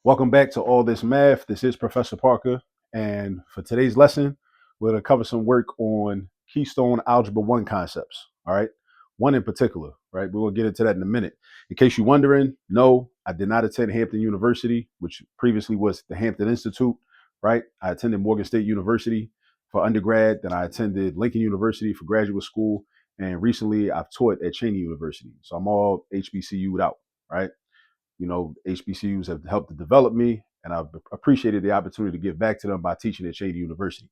Welcome back to All This Math. This is Professor Parker, and for today's lesson, we're going to cover some work on Keystone Algebra 1 concepts, all right? One in particular, right? We're going to get into that in a minute. In case you're wondering, no, I did not attend Hampton University, which previously was the Hampton Institute, right? I attended Morgan State University for undergrad, then I attended Lincoln University for graduate school, and recently I've taught at Cheney University. So I'm all HBCU'd out, right? You know, HBCUs have helped to develop me, and I've appreciated the opportunity to give back to them by teaching at Shady University.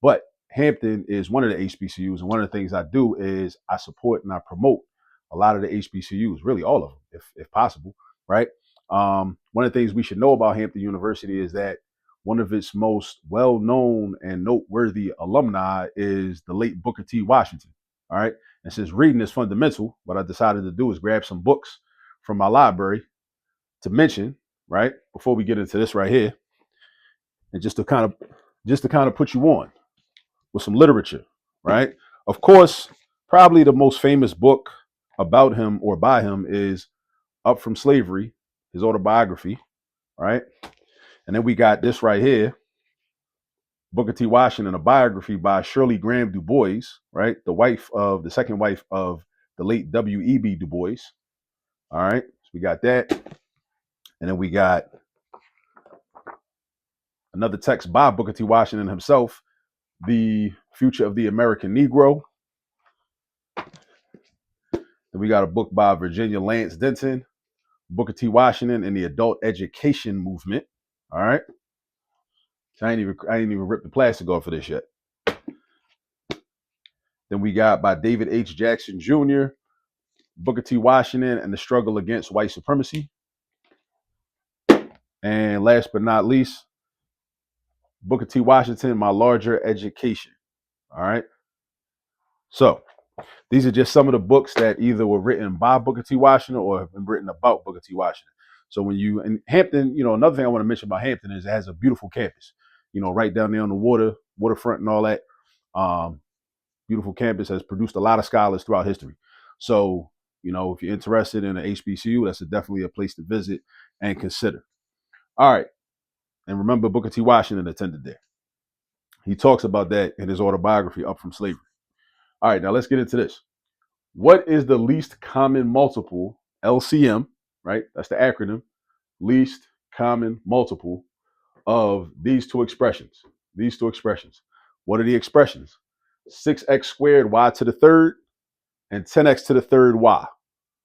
But Hampton is one of the HBCUs, and one of the things I do is I support and I promote a lot of the HBCUs, really all of them, if possible, right? One of the things we should know about Hampton University is that one of its most well-known and noteworthy alumni is the late Booker T. Washington, all right? And since reading is fundamental, what I decided to do is grab some books from my library to mention, right, before we get into this right here, and just to kind of put you on with some literature, right? Of course, probably the most famous book about him or by him is Up From Slavery, his autobiography, right? And then we got this right here, Booker T. Washington, a biography by Shirley Graham Du Bois, right? The second wife of the late W.E.B. Du Bois. All right, so we got that. And then we got another text by Booker T. Washington himself, The Future of the American Negro. Then we got a book by Virginia Lance Denton, Booker T. Washington and the Adult Education Movement. All right. So I ain't even ripped the plastic off of this yet. Then we got by David H. Jackson Jr., Booker T. Washington and the Struggle Against White Supremacy. And last but not least, Booker T. Washington, My Larger Education. All right. So these are just some of the books that either were written by Booker T. Washington or have been written about Booker T. Washington. So when you, in Hampton, another thing I want to mention about Hampton is it has a beautiful campus, right down there on the waterfront and all that. Beautiful campus, has produced a lot of scholars throughout history. So, if you're interested in an HBCU, that's definitely a place to visit and consider. All right. And remember, Booker T. Washington attended there. He talks about that in his autobiography, Up From Slavery. All right, now let's get into this. What is the least common multiple, LCM, right? That's the acronym, least common multiple of these two expressions. What are the expressions? 6x squared y to the third and 10x to the third y.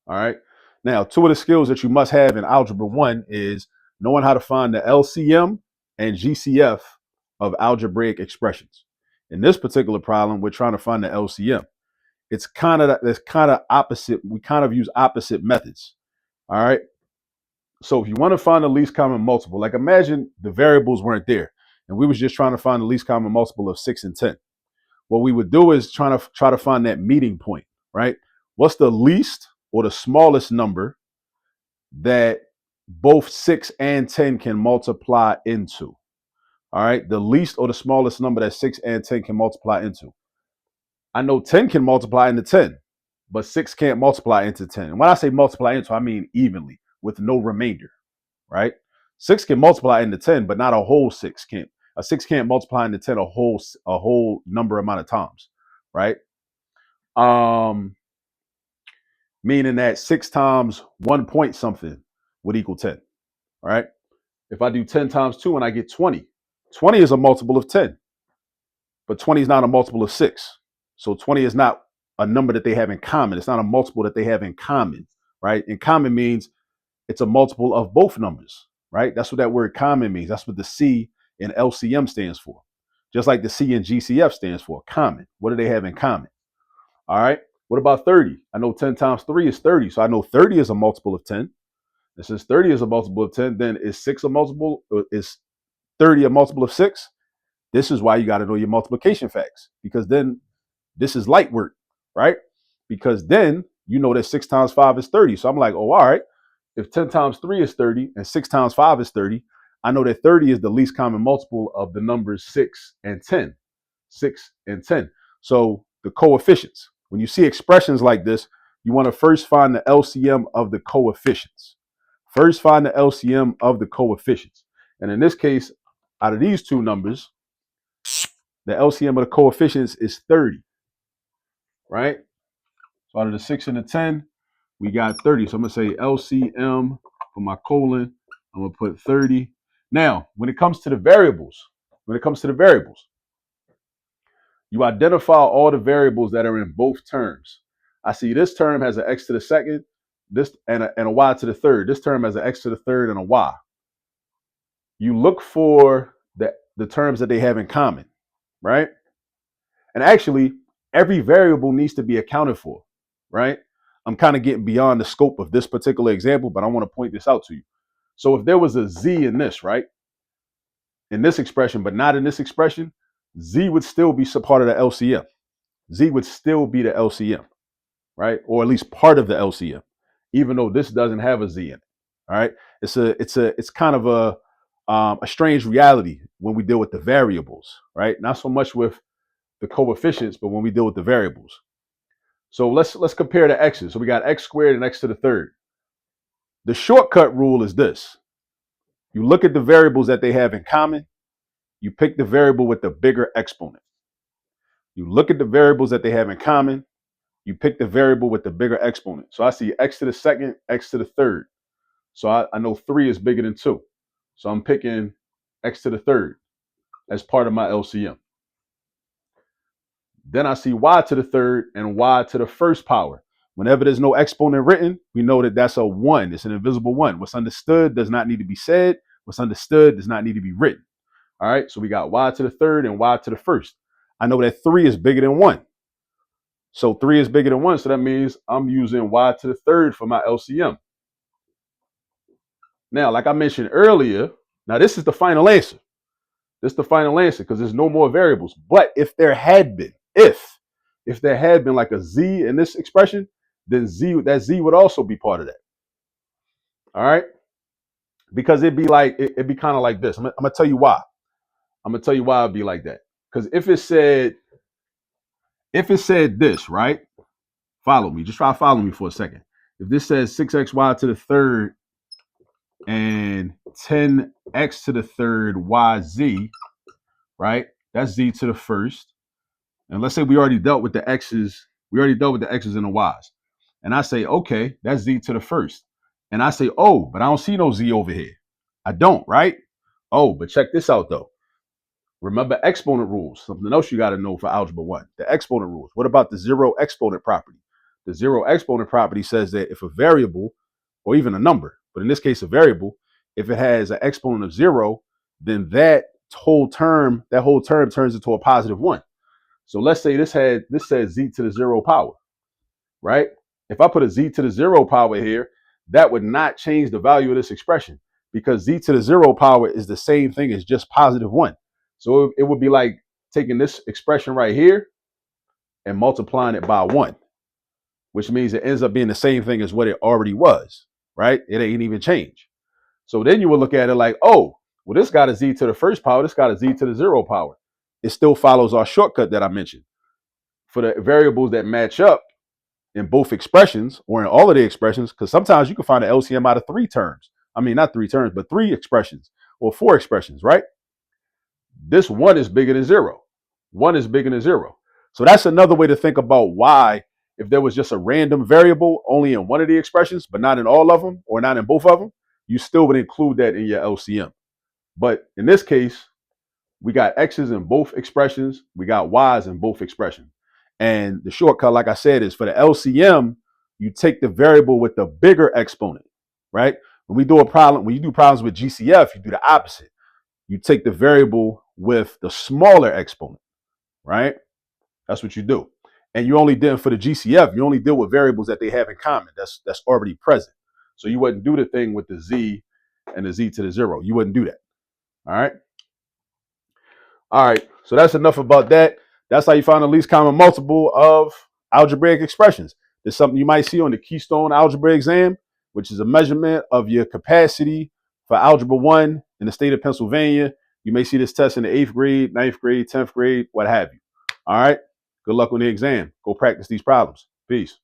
All right. Now, two of the skills that you must have in Algebra 1 is knowing how to find the LCM and GCF of algebraic expressions. In this particular problem, we're trying to find the LCM. It's kind of opposite. We kind of use opposite methods. All right. So if you want to find the least common multiple, like imagine the variables weren't there and we was just trying to find the least common multiple of 6 and 10. What we would do is try to find that meeting point, right? What's the least or the smallest number that both 6 and 10 can multiply into? All right. The least or the smallest number that 6 and 10 can multiply into. I know 10 can multiply into 10, but 6 can't multiply into 10. And when I say multiply into, I mean evenly with no remainder, right? 6 can multiply into 10, but not a whole 6 can't. A 6 can't multiply into 10 a whole number amount of times, right? Meaning that 6 times 1 point something would equal 10, all right? If I do 10 times 2 and I get 20, 20 is a multiple of 10, but 20 is not a multiple of 6. So 20 is not a number that they have in common. It's not a multiple that they have in common, right? In common means it's a multiple of both numbers, right? That's what that word common means. That's what the C in LCM stands for. Just like the C in GCF stands for, common. What do they have in common? All right. What about 30? I know 10 times 3 is 30. So I know 30 is a multiple of 10. And since 30 is a multiple of 10, then is 6 a multiple? Is 30 a multiple of 6? This is why you got to know your multiplication facts, because then this is light work, right? Because then you know that 6 times 5 is 30. So I'm like, oh, all right. If 10 times 3 is 30 and 6 times 5 is 30, I know that 30 is the least common multiple of the numbers 6 and 10. 6 and 10. So the coefficients, when you see expressions like this, you want to first find the LCM of the coefficients. First, find the LCM of the coefficients. And in this case, out of these two numbers, the LCM of the coefficients is 30, right? So out of the 6 and the 10, we got 30. So I'm going to say LCM for my colon. I'm going to put 30. Now, when it comes to the variables, you identify all the variables that are in both terms. I see this term has an x to the second, this and a y to the third. This term has an x to the third and a y. You look for the terms that they have in common, right? And actually, every variable needs to be accounted for, right? I'm kind of getting beyond the scope of this particular example, but I want to point this out to you. So if there was a z in this, right, in this expression, but not in this expression, z would still be part of the LCM. Z would still be the LCM, right? Or at least part of the LCM, even though this doesn't have a z in it. All right. It's kind of a strange reality when we deal with the variables, right? Not so much with the coefficients, but when we deal with the variables. So let's compare the x's. So we got x squared and x to the third. The shortcut rule is this. You look at the variables that they have in common. You pick the variable with the bigger exponent. You look at the variables that they have in common. You pick the variable with the bigger exponent. So I see x to the second, x to the third. So I know 3 is bigger than 2. So I'm picking x to the third as part of my LCM. Then I see y to the third and y to the first power. Whenever there's no exponent written, we know that that's a 1. It's an invisible 1. What's understood does not need to be said. What's understood does not need to be written. All right, so we got y to the third and y to the first. I know that 3 is bigger than 1. So 3 is bigger than 1, so that means I'm using y to the third for my LCM. Now, like I mentioned earlier, now this is the final answer. This is the final answer because there's no more variables. But if there had been, if there had been like a z in this expression, then that z would also be part of that. All right? Because it'd be kind of like this. I'm gonna tell you why. I'm gonna tell you why it'd be like that. Because if it said this, right? Follow me. Just try to follow me for a second. If this says 6xy to the third and 10x to the third yz, right? That's z to the first. And let's say we already dealt with the x's. We already dealt with the x's and the y's. And I say, okay, that's z to the first. And I say, oh, but I don't see no z over here. I don't, right? Oh, but check this out, though. Remember exponent rules. Something else you got to know for Algebra 1. The exponent rules. What about the zero exponent property? The zero exponent property says that if a variable, or even a number, but in this case a variable, if it has an exponent of 0, then that whole term turns into a positive 1. So let's say this says z to the 0 power, right? If I put a z to the 0 power here, that would not change the value of this expression because z to the 0 power is the same thing as just positive 1. So it would be like taking this expression right here and multiplying it by 1, which means it ends up being the same thing as what it already was, right? It ain't even changed. So then you would look at it like, oh, well, this got a z to the first power. This got a z to the 0 power. It still follows our shortcut that I mentioned. For the variables that match up in both expressions or in all of the expressions, because sometimes you can find an LCM out of 3 terms. I mean, not 3 terms, but 3 expressions or 4 expressions, right? This 1 is bigger than 0. 1 is bigger than 0. So that's another way to think about why, if there was just a random variable only in one of the expressions, but not in all of them or not in both of them, you still would include that in your LCM. But in this case, we got x's in both expressions. We got y's in both expressions. And the shortcut, like I said, is for the LCM, you take the variable with the bigger exponent, right? When you do problems with GCF, you do the opposite. You take the variable with the smaller exponent, right? That's what you do. And you only did for the GCF, you only deal with variables that they have in common. That's already present. So you wouldn't do the thing with the z and the z to the 0. You wouldn't do that. All right. All right. So that's enough about that. That's how you find the least common multiple of algebraic expressions. There's something you might see on the Keystone algebra exam, which is a measurement of your capacity for Algebra 1 in the state of Pennsylvania. You may see this test in the 8th grade, 9th grade, 10th grade, what have you. All right. Good luck on the exam. Go practice these problems. Peace.